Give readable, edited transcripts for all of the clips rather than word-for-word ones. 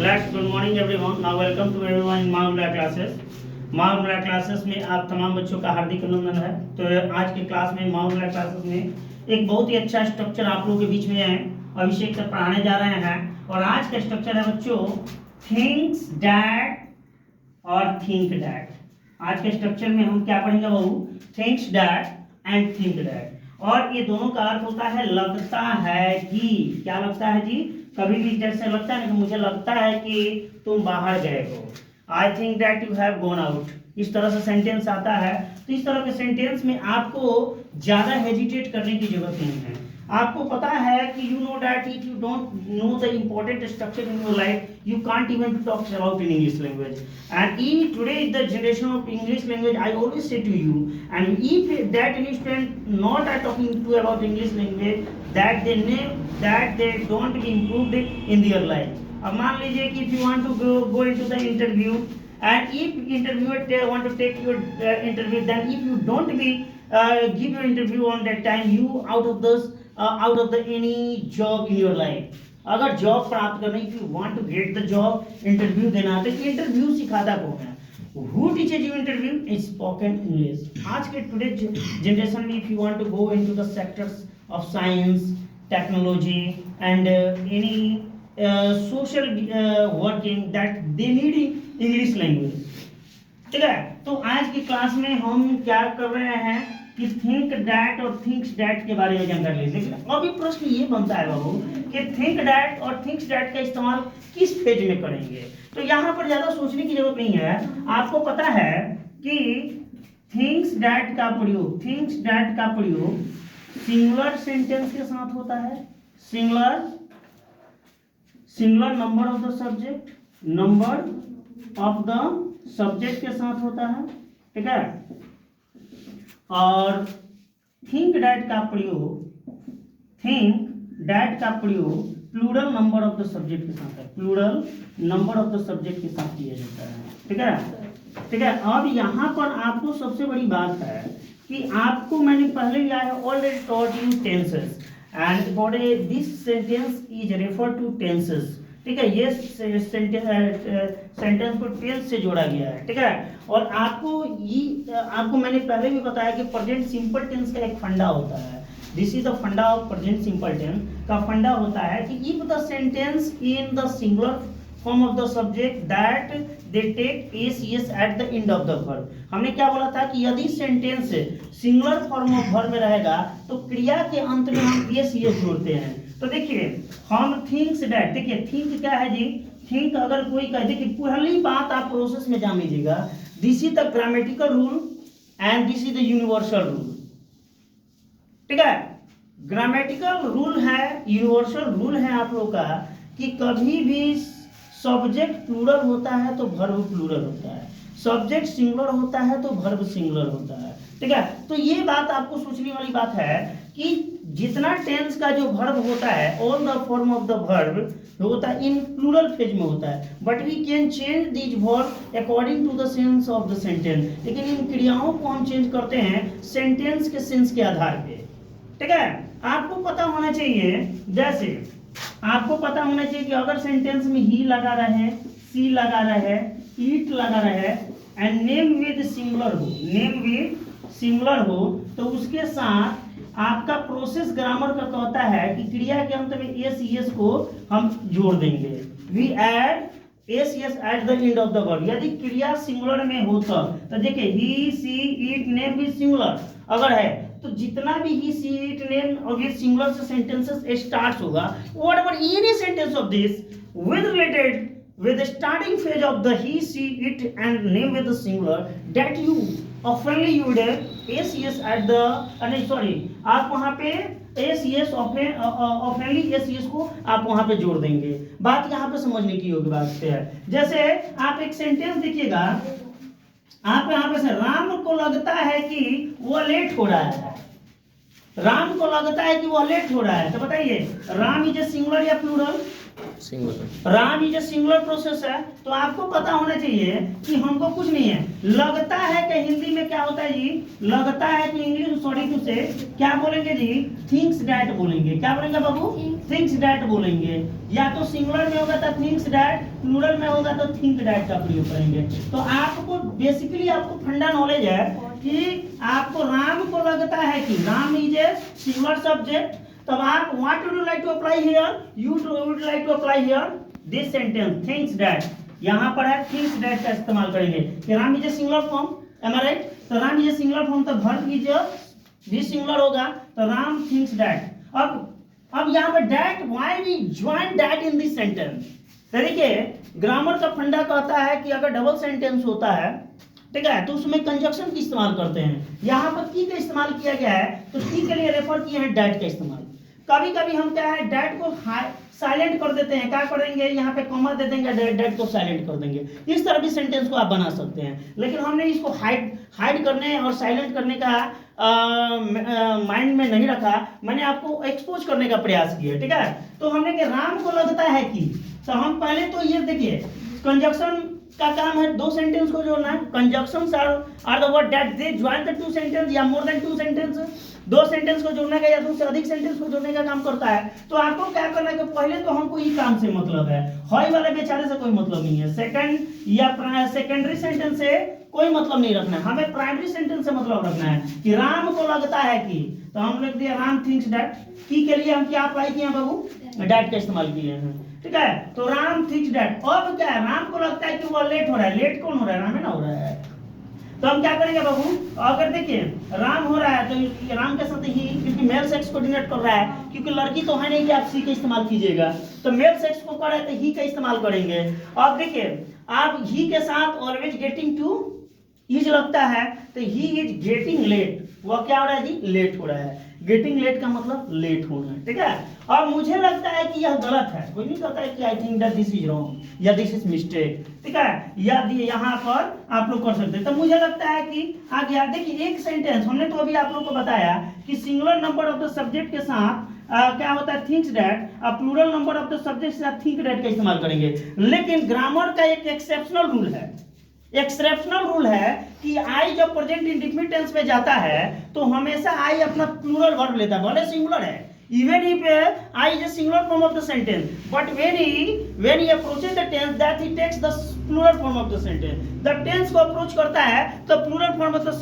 Let's good morning everyone. Now welcome to everyone in मामला classes. मामला classes में आप तमाम बच्चों का हार्दिक अभिनंदन है. तो आज की क्लास में मामला क्लासेस में एक बहुत ही अच्छा स्ट्रक्चर आप लोगों के बीच में है. अभिषेक सर पढ़ाने जा रहे हैं और आज का स्ट्रक्चर है बच्चों थिंग्स डैट और थिंक डैट. आज के स्ट्रक्चर में हम क्या पढ़ेंगे बहू? Things that and think that. और ये दोनों का अर्थ होता है लगता है कि. क्या लगता है जी? कभी भी जैसे लगता है ना कि मुझे लगता है कि तुम बाहर गए हो. आई think that you have gone out. इस तरह से सेंटेंस आता है. तो इस तरह के सेंटेंस में आपको ज्यादा हेजिटेट करने की जरूरत नहीं है. आपको पता है कि you know that if you don't know the important structure in your life you can't even talk about in English language. And in today is the generation of English language. I always say to you and if that any student not are talking to about English language that they don't be improved in their life. अब मान लीजिए कि if you want to go into the interview and if interviewer want to take your interview, then if you don't be give your interview on that time, you out of the any job in your life. अगर job प्राप्त करना, if you want to get the job interview देना, तो interview सिखाता कौन है? Who teaches you interview? Is spoken English. आज के टुडे जनरेशन में if you want to go into the sectors of science, technology and any social working that they need English language. ठीक है. तो आज की क्लास में हम क्या कर रहे हैं कि थिंक डैट और थिंक्स डैट के बारे में जानकारी लेंगे. लेकिन अभी प्रश्न ये बनता है बाबू कि थिंक डैट और थिंक्स डैट का इस्तेमाल किस फेज में करेंगे. तो यहाँ पर ज्यादा सोचने की जरूरत नहीं है. आपको पता है कि थिंक्स डैट का प्रयोग सिंगुलर सेंटेंस के साथ होता है. Singular number of the subject के साथ होता है. ठीक है. और थिंक डैट का प्रयोग plural number of the subject के साथ है. Plural number of the subject के साथ किया जाता है. ठीक है. अब यहाँ पर आपको सबसे बड़ी बात है कि आपको मैंने पहले लिया है already taught you tenses and for this sentence is refer to tenses. ठीक है. ये सेंटेंस को टेंस से जोड़ा गया है. ठीक है. और आपको मैंने पहले भी बताया कि प्रेजेंट सिंपल टेंस का एक फंडा होता है. This is the funda of present simple tense. का फंडा होता है कि if the sentence in the singular form of the subject that they take S at the end of the verb. हमने क्या बोला था कि यदि sentence singular form of verb में रहेगा तो क्रिया के अंत में हम एस जोड़ते हैं. तो देखिए हम थिंक्स डैट. देखिए थिंक क्या है जी? थिंक अगर कोई कहे, देखिए पहली बात आप प्रोसेस में जान लीजिएगा. This is the grammatical rule and this is the universal rule. ठीक है. ग्रामेटिकल रूल है, यूनिवर्सल रूल है आप लोग का कि कभी भी सब्जेक्ट प्लूरल होता है तो वर्ब प्लूरल होता है. सब्जेक्ट सिंगुलर होता है तो वर्ब सिंगुलर होता है. ठीक है. तो ये बात आपको सोचने वाली बात है कि जितना टेंस का जो वर्ब होता है all the form of the verb होता है इन प्लूरल फेज में होता है. But we can change this verb according to the sense of the sentence. लेकिन इन क्रियाओं को हम चेंज करते हैं सेंटेंस के सेंस के आधार पे. ठीक है. आपको पता होना चाहिए, जैसे आपको पता होना चाहिए कि अगर सेंटेंस में ही लगा रहे, सी लगा रहे, ईट लगा रहे एंड नेम विद सिंगुलर हो तो उसके साथ आपका प्रोसेस ग्रामर का कहता है कि क्रिया के अंत में एस को हम जोड़ देंगे. We add s at the end of the word. यदि क्रिया सिंगुलर में हो तो देखिए he she it name with singular अगर है तो जितना भी he she it name with singular से सेंटेंसेस स्टार्ट होगा, whatever any sentence of this with related with the starting phase of the he she it and name with the singular that you oftenly you would have at the आप वहां पे oftenly को आप वहां पे जोड़ देंगे. बात यहाँ पे समझने की योग्य बात है. जैसे आप एक सेंटेंस देखिएगा, आप यहाँ पे से राम को लगता है कि वो लेट हो रहा है. राम को लगता है कि वो लेट हो रहा है. तो बताइए राम इज ए सिंगुलर या plural? Singular. Ram is a singular process है, तो आपको पता होना चाहिए कि हमको कुछ नहीं है। लगता है कि हिंदी में क्या होता है जी, लगता है कि इंग्लिश सॉरी टू से क्या बोलेंगे जी, थिंक्स डैट बोलेंगे। क्या बोलेंगे बाबू, थिंक्स डैट बोलेंगे। या तो सिंगुलर में होगा तो थिंक्स डैट, प्लूरल में होगा तो थिंक डैट का प्रयोग करेंगे। तो आपको बेसिकली आपको फंडा नॉलेज है कि आपको राम को लगता है कि Ram is a singular subject, तब आप what would you like to apply here, you would like to apply here this sentence thinks that. यहां पर है थिंक्स दैट का इस्तेमाल करेंगे कि Ram is a singular form, am I right. तो Ram is a singular form, तो वर्ब इज भी सिंगुलर होगा, तो राम थिंक्स दैट। अब यहां पर that, why we join that in this sentence. देखिए ग्रामर का फंडा कहता है कि अगर डबल सेंटेंस होता है, ठीक है, तो उसमें कंजक्शन की इस्तेमाल करते हैं। यहाँ पर की का इस्तेमाल किया गया है, तो की के लिए रेफर किए हैं डैट का इस्तेमाल। कभी कभी हम क्या है डैट को साइलेंट कर देते हैं, क्या करेंगे यहाँ पे कॉमा दे देंगे, डैट को साइलेंट कर देंगे। इस तरह भी सेंटेंस को आप बना सकते हैं, लेकिन हमने इसको हाइड करने और साइलेंट करने का माइंड में नहीं रखा, मैंने आपको एक्सपोज करने का प्रयास किया, ठीक है। तो हमने कि राम को लगता है कि, तो हम पहले तो ये देखिए कंजक्शन का काम है दो सेंटेंस को जोड़ना है। Conjunctions are the word that they join the two sentence या मोर देन टू सेंटेंस, दो सेंटेंस को जोड़ने का या दो से अधिक सेंटेंस को जोड़ने का काम करता है। तो आपको क्या करना है कि पहले तो हमको ये काम से मतलब है, हॉय वाले बेचारे से कोई मतलब नहीं है, सेकंड या सेकेंडरी सेंटेंस से कोई मतलब नहीं रखना है, हमें प्राइमरी सेंटेंस से मतलब रखना है कि राम को लगता है कि, तो हम लिख दिया राम थिंक्स दैट। की के लिए हम क्या अप्लाई किए हैं बाबू, डैट का इस्तेमाल किए हैं, ठीक है। तो राम थिंक्स दैट। अब क्या है, राम को लगता है कि वो लेट हो रहा है, लेट कौन हो रहा है, राम है ना हो रहा है। तो हम क्या करेंगे बाबू, अगर देखिए राम हो रहा है तो राम के साथ ही, क्योंकि मेल सेक्स को डिनोट कर रहा है, क्योंकि लड़की तो है नहीं कि आप सी का इस्तेमाल कीजिएगा, तो मेल सेक्स को कर रहा है तो ही का इस्तेमाल करेंगे। अब देखिए आप ही के साथ ऑलवेज गेटिंग टू इज लगता है, तो ही इज गेटिंग लेट, वह क्या हो रहा है जी, लेट हो रहा है। गेटिंग लेट का मतलब लेट होना, ठीक है। और मुझे लगता है कि यह गलत है, कोई नहीं कहता है कि I think that this is wrong या दिस इज मिस्टेक, ठीक है। या यहाँ पर आप लोग कर सकते हैं। तो मुझे लगता है कि आ गया। देखिए एक सेंटेंस हमने तो अभी आप लोग को बताया कि singular number of the subject के साथ क्या होता है थिंक्स दैट, और plural number of the subject के साथ थिंक दैट का इस्तेमाल करेंगे। लेकिन ग्रामर का एक एक्सेप्शनल रूल है, एक्सेप्शनल रूल है कि आई जब प्रेजेंट इंडेफिनिट टेंस में जाता है तो हमेशा आई अपना प्लूरल वर्ब लेता है, भले सिंगुलर है, even if I is a singular form of the sentence, but when he approaches the tense that he takes the plural form of the sentence, the tense को अप्रोच करता है तो plural form of the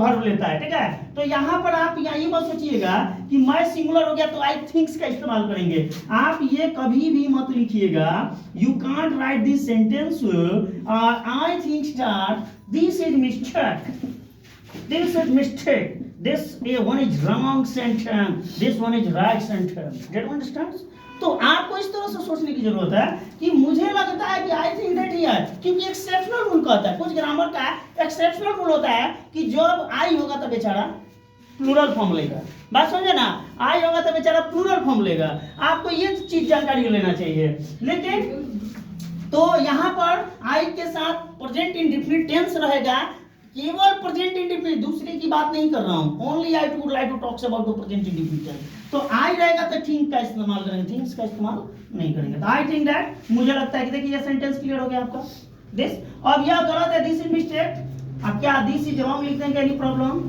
verb लेता है, ठीक है। तो यहाँ पर आप यही मत सोचिएगा कि मैं सिंगुलर हो गया तो आई थिंक्स का इस्तेमाल करेंगे, आप ये कभी भी मत लिखिएगा। You can't right this sentence I think that this is mistake, this is mistake, this one is wrong sentence, this one is right sentence, get understand। तो आपको इस तरह से सोचने की जरूरत है कि मुझे लगता है कि आई थिंक दैट ही है, क्योंकि एक्सेप्शनल रूल कहता है, कुछ ग्रामर का एक्सेप्शनल रूल होता है कि जब आई होगा तो बेचारा प्लूरल फॉर्म लेगा, बात समझे ना, आई होगा तो बेचारा प्लूरल फॉर्म लेगा, आपको ये चीज जानकारी लेना चाहिए। लेकिन तो यहाँ पर आई के साथ प्रेजेंट इंडेफिनिट टेंस रहेगा, केवल प्रेजेंट इंडेफिनिट, दूसरे की बात नहीं कर रहा हूं, only I would like to talks about the present indefinite. तो आई रहेगा तो थिंक का इस्तेमाल करेंगे, थिंक्स का इस्तेमाल नहीं करेंगे। तो आई थिंक दैट, मुझे लगता है कि देखिए ये सेंटेंस क्लियर हो गया आपका दिस। अब यह गलत है, दिस इज मिस्टेक। अब क्या दिस इज रॉन्ग लिख देंगे, any problem,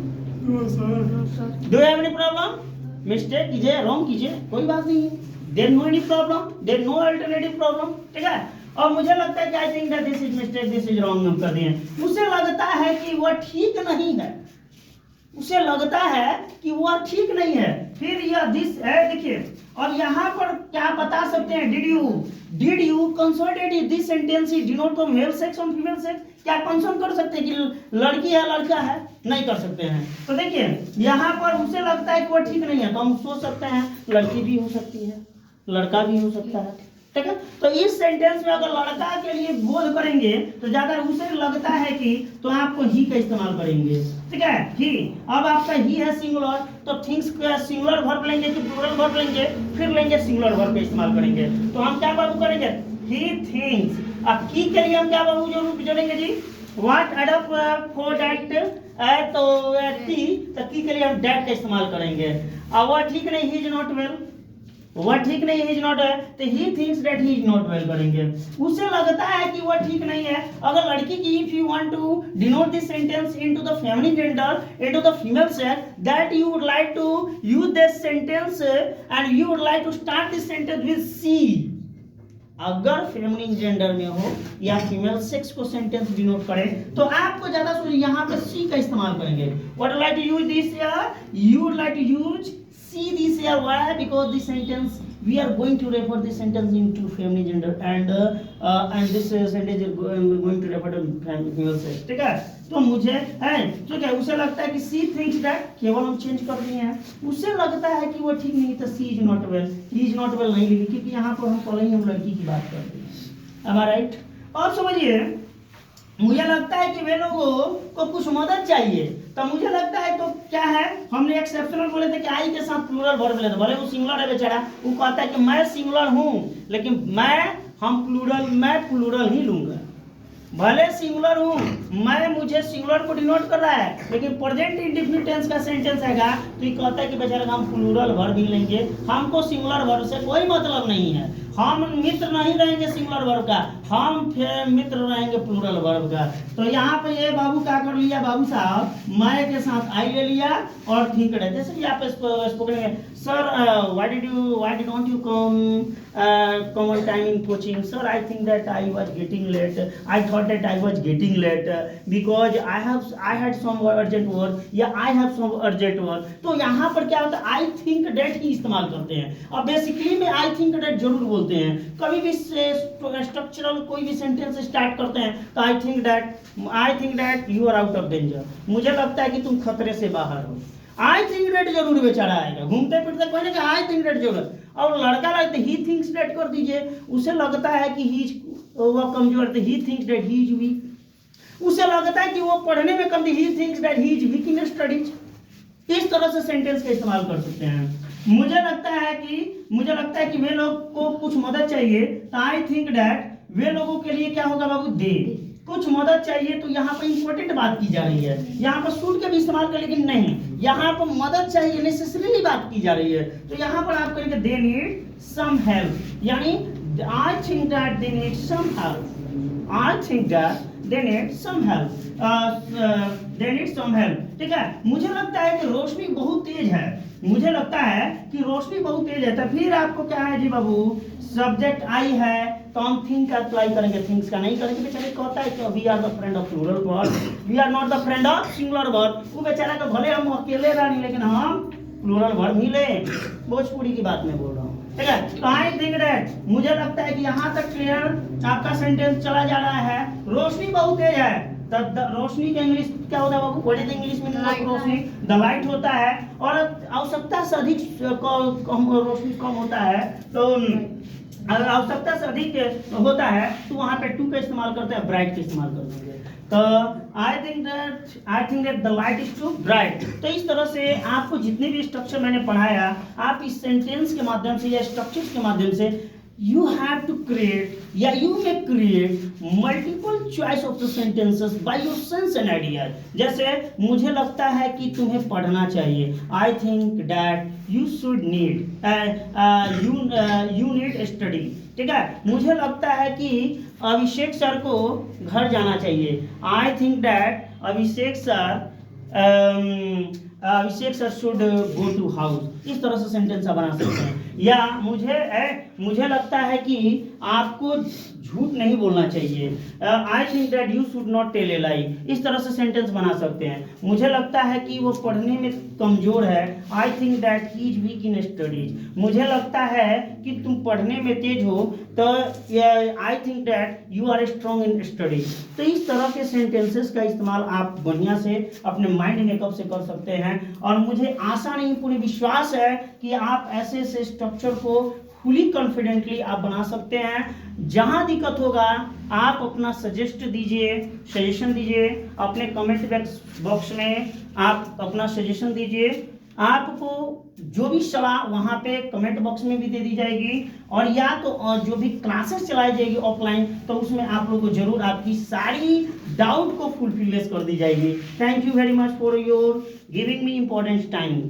do you have any problem, mistake कीजिए रॉन्ग कीजिए कोई बात नहीं है, there no any problem, there no alternative problem, ठीक है। और मुझे लगता है कि I think that this is mistake, this is wrong हम कर दिए, उसे लगता है कि वह ठीक नहीं है, उसे लगता है कि वह ठीक नहीं है, फिर यह दिस है। देखिए और यहाँ पर क्या बता सकते हैं, did you consolidate this sentence is denote the male sex और फीमेल सेक्स, क्या कंसर्न कर सकते हैं कि लड़की है लड़का है, नहीं कर सकते हैं। तो देखिए यहाँ पर उसे लगता है कि वह ठीक नहीं है, तो हम सोच सकते हैं लड़की भी हो सकती है, लड़का भी हो सकता है, ठीक है। तो इस सेंटेंस में अगर लड़का के लिए बोध करेंगे तो ज्यादा उसे लगता है कि, तो आपको ही का इस्तेमाल करेंगे, ठीक है, ही। अब आपका ही है सिंगुलर, तो थिंग्स का सिंगुलर वर्ब लेंगे कि प्लूरल वर्ब लेंगे, फिर लेंगे सिंगुलर वर्ब का इस्तेमाल करेंगे। तो हम क्या बाबू करेंगे, ही थिंक्स। अब की के लिए हम क्या बाबू जो रूप जोड़ेंगे जी, व्हाट एडप फॉर दैट, तो की के लिए हम दैट का इस्तेमाल करेंगे। अब वह ठीक नहीं, ही इज नॉट वेल, वह ठीक नहीं है, इज नॉट है, तो ही thinks that he is not well करेंगे, उसे लगता है कि वह ठीक नहीं है। अगर लड़की की if you want to denote this sentence into the feminine gender, into the female sex, that you would like to use this sentence and you would like to start this sentence with she. अगर feminine gender में हो या female sex को sentence denote करें तो आपको ज्यादा सोचिए, यहाँ पे सी का इस्तेमाल करेंगे। What you like to use this here, you would like to use see this here. Why? Because this sentence we are going to refer this sentence into feminine gender and this sentence is going to refer to female sex, ठीक है। तो मुझे है ठीक है, उसे लगता है कि सी थिंक्स दैट, केवल हम चेंज कर दिए हैं, उसे लगता है कि वो ठीक नहीं, तो she is not well, he is not well नहीं लिखी, क्योंकि यहाँ पर हम पहले ही हम लड़की की बात कर रहे हैं। am I right? अब समझिए, मुझे लगता है कि वे लोगों को कुछ मदद चाहिए, तो मुझे लगता है तो क्या है, हमने एक्सेप्शनल बोले थे कि आई के साथ प्लूरल वर्ब लेते, भले वो सिंगुलर है बेचारा, वो कहता है कि मैं सिंगुलर हूं, लेकिन मैं प्लूरल ही लूंगा। भले सिंगुलर हूं मैं, मुझे सिंगुलर को डिनोट कर रहा है, लेकिन प्रेजेंट इंडेफिनिट टेंस का सेंटेंस हैगा तो ये कहता है कि बेचारा हम प्लूरल वर्ब ही लेंगे, हमको सिंगुलर वर्ब से कोई मतलब नहीं है, हम मित्र नहीं रहेंगे सिंगुलर वर्ब का, हम फिर मित्र रहेंगे प्लूरल वर्ब का। तो यहाँ पे ये बाबू क्या कर लिया, बाबू साहब मैं के साथ आई ले लिया और ठीक है, जैसे कि आप स्पोकन में sir why don't you come on time in coaching, sir I think that I was getting late, I thought that I was getting late because I had some urgent work या I have some urgent work. तो यहाँ पर क्या होता है, आई think that he इस्तेमाल करते हैं। अब बेसिकली में आई थिंक दैट जरूर बोलते हैं, कभी भी स्ट्रक्चरल कोई भी सेंटेंस स्टार्ट करते हैं तो I think that you are out of danger, मुझे लगता है कि तुम खतरे से बाहर हो। आई थिंक दैट जरूर बेचारा आएगा, घूमते फिरते कोई नहीं, आई थिंक दैट जरूर। और लड़का लगता है ही थिंक्स दैट कर दीजिए, उसे लगता है कि ही वह कमजोर, he thinks that he is weak, उसे लगता है कि वो पढ़ने में कम, he thinks that he is weak in studies. इस तरह से सेंटेंस का इस्तेमाल कर सकते हैं। मुझे लगता है कि वे लोग को कुछ मदद चाहिए, तो आई थिंक दैट वे लोगों के लिए क्या होगा बाबू, दे कुछ मदद चाहिए। तो यहाँ पर इंपॉर्टेंट बात की जा रही है, यहाँ पर शुड के भी इस्तेमाल कर, लेकिन नहीं, यहाँ पर मदद चाहिए नेसेसरीली बात की जा रही है। तो यहाँ पर आप कहेंगे दे नीड सम हेल्प, यानी I think that they need some help, I think that they need some help, they need some help, ठीक है। मुझे लगता है कि रोशनी बहुत तेज है, मुझे लगता है कि रोशनी बहुत तेज है, तो फिर आपको क्या है जी बाबू, सब्जेक्ट आई है तो हम थिंक का अप्लाई करेंगे, थिंक्स का नहीं करेंगे। बेचारे कहता है कि we are the friend of plural verb, we are not the friend of singular verb. वो बेचारा का भले हम अकेले रानी, लेकिन हम प्लूरल वर्ब ही ले, भोजपुरी की बात मैं बोल रहा हूँ, ठीक है। तो आई थिंक दैट, मुझे लगता है कि यहाँ तक क्लियर आपका सेंटेंस चला जा रहा है। रोशनी बहुत तेज है, रोशनी का इंग्लिश क्या होता है बाबू, what is the English meaning of रोशनी, द लाइट होता है, और आवश्यकता से अधिक रोशनी कम होता है, तो अगर आवश्यकता से अधिक होता है तो वहां पे टू का इस्तेमाल करते हैं, ब्राइट का इस्तेमाल करते हैं। तो I think that the light is too bright. तो इस तरह से आपको जितने भी स्ट्रक्चर मैंने पढ़ाया, आप इस सेंटेंस के माध्यम से या स्ट्रक्चर्स के माध्यम से you have to create या you may create multiple choice of the sentences by your sense and ideas। जैसे मुझे लगता है कि तुम्हें पढ़ना चाहिए, I think that you should need you need study, ठीक है। मुझे लगता है कि अभिषेक सर को घर जाना चाहिए, I think that Abhishek sir should go to house. इस तरह से सेंटेंस आप बना सकते हैं। या मुझे लगता है कि आपको झूठ नहीं बोलना चाहिए, I think that you should not tell a lie. इस तरह से सेंटेंस बना सकते हैं। मुझे लगता है कि वो पढ़ने में कमजोर है, आई think that he is weak in studies. मुझे लगता है कि तुम पढ़ने में तेज हो, तो I think that you are strong in studies. तो इस तरह के सेंटेंसेस का इस्तेमाल आप बढ़िया से अपने माइंड मेकअप से कर सकते हैं, और मुझे आशा नहीं पूरी विश्वास है कि आप ऐसे ऐसे स्ट्रक्चर को फुली कॉन्फिडेंटली आप बना सकते हैं। जहां दिक्कत होगा आप अपना सजेशन दीजिए अपने कमेंट बॉक्स में, आप अपना सजेशन दीजिए। आपको जो भी सलाह वहां पे कमेंट बॉक्स में भी दे दी जाएगी, और या तो जो भी क्लासेस चलाई जाएगी ऑफलाइन, तो उसमें आप लोगों को जरूर आपकी सारी डाउट को फुलफिल कर दी जाएगी। Thank you very much for your giving me important time.